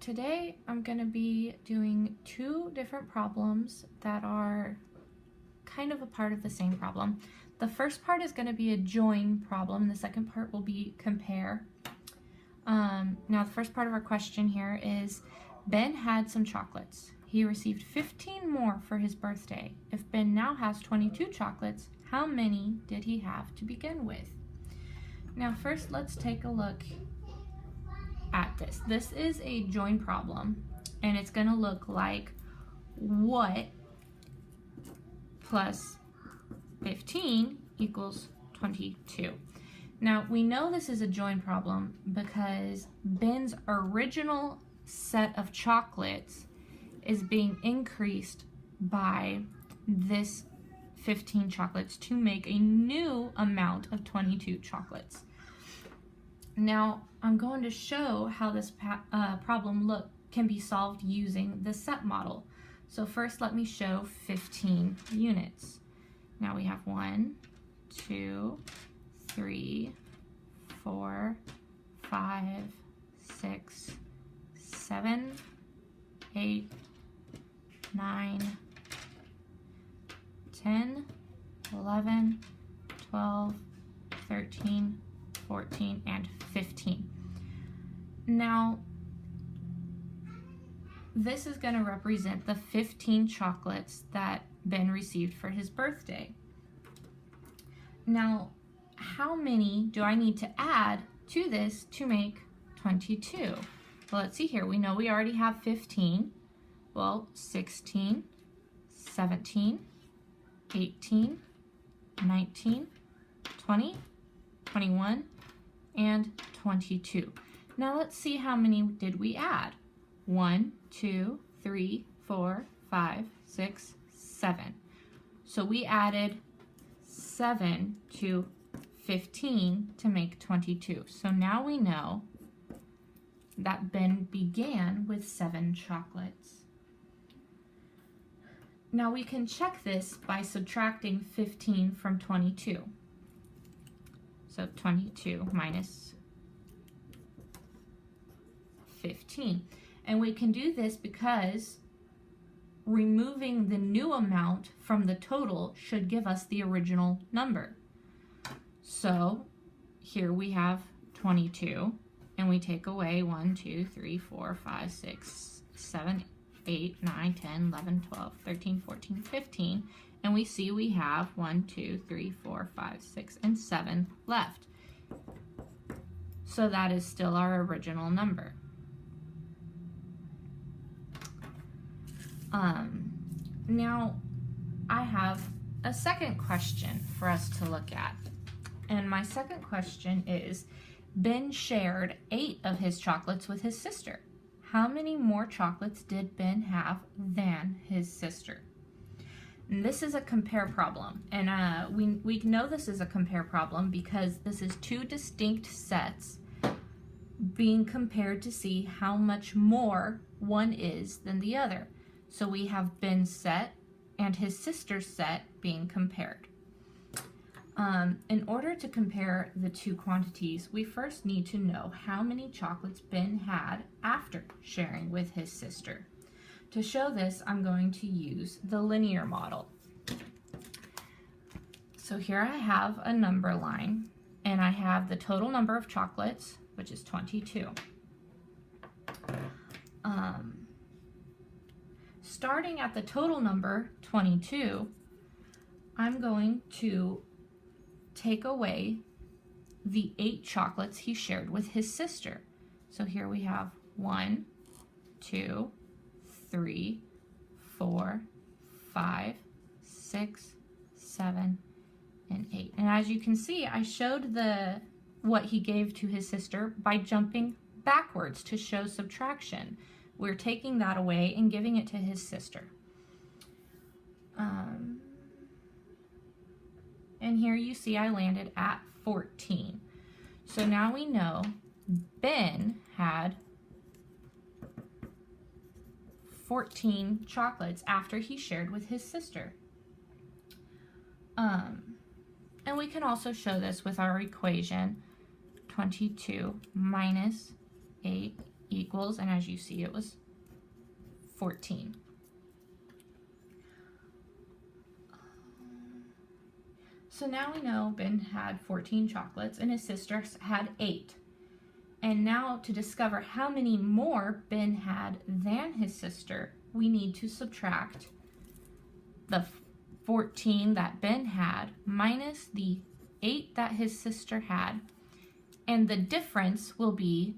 today I'm going to be doing two different problems that are kind of a part of the same problem. The first part is going to be a join problem. The second part will be compare. Now the first part of our question here is, Ben had some chocolates. He received 15 more for his birthday. If Ben now has 22 chocolates, how many did he have to begin with? Now first let's take a look at this. This is a join problem, and it's going to look like what plus 15 equals 22. Now we know this is a join problem because Ben's original set of chocolates is being increased by this 15 chocolates to make a new amount of 22 chocolates. Now I'm going to show how this problem can be solved using the set model. So first let me show 15 units. Now we have 1, 2, 3, 4, 5, 6, 7, 8, 9, 10, 11, 12, 13, 14, and 15. Now, this is going to represent the 15 chocolates that Ben received for his birthday. Now, how many do I need to add to this to make 22? Well, let's see here. We know we already have 15. Well, 16, 17, 18, 19, 20, 21, and 22. Now let's see how many did we add. 1, 2, 3, 4, 5, 6, 7. So we added 7 to 15 to make 22. So now we know that Ben began with 7 chocolates. Now we can check this by subtracting 15 from 22. So 22 minus 15. And we can do this because removing the new amount from the total should give us the original number. So here we have 22, and we take away 1, 2, 3, 4, 5, 6, 7, 8, 9, 10, 11, 12, 13, 14, 15, and we see we have 1, 2, 3, 4, 5, 6, and 7 left. So that is still our original number. Now I have a second question for us to look at. And my second question is, Ben shared 8 of his chocolates with his sister. How many more chocolates did Ben have than his sister? And this is a compare problem. And we know this is a compare problem because this is 2 distinct sets being compared to see how much more one is than the other. So we have Ben's set and his sister's set being compared. In order to compare the two quantities, we first need to know how many chocolates Ben had after sharing with his sister. To show this, I'm going to use the linear model. So here I have a number line, and I have the total number of chocolates, which is 22. Starting at the total number, 22, I'm going to take away the 8 chocolates he shared with his sister. So here we have 1, 2, 3, 4, 5, 6, 7, and 8. And as you can see, I showed what he gave to his sister by jumping backwards to show subtraction. We're taking that away and giving it to his sister. And here you see I landed at 14. So now we know Ben had 14 chocolates after he shared with his sister. And we can also show this with our equation, 22 minus 8 equals, and as you see, it was 14. So now we know Ben had 14 chocolates and his sister had 8. And now to discover how many more Ben had than his sister, we need to subtract the 14 that Ben had minus the 8 that his sister had. And the difference will be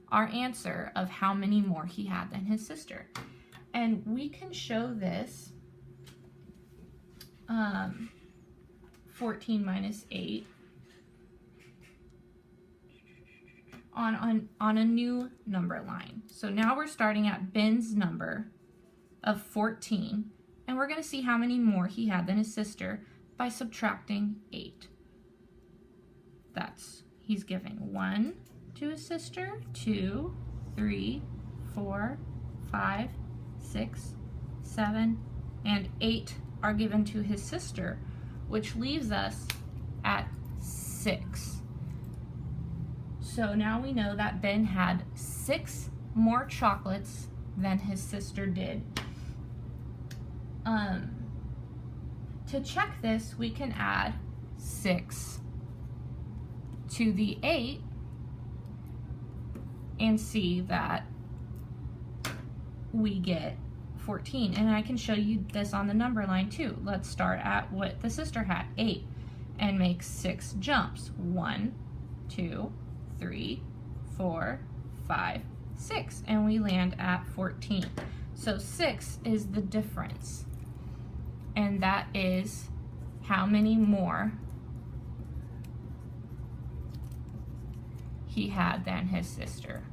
our answer of how many more he had than his sister. And we can show this 14 minus 8 on a new number line. So now we're starting at Ben's number of 14, and we're going to see how many more he had than his sister by subtracting 8. He's giving 1 to his sister, 2, 3, 4, 5, 6, 7, and 8 are given to his sister, which leaves us at 6. So now we know that Ben had 6 more chocolates than his sister did. To check this, we can add 6 to the 8 and see that we get 14. And I can show you this on the number line too. Let's start at what the sister had, 8, and make 6 jumps. 1, 2, 3, 4, 5, 6, and we land at 14. So 6 is the difference, and that is how many more he had than his sister.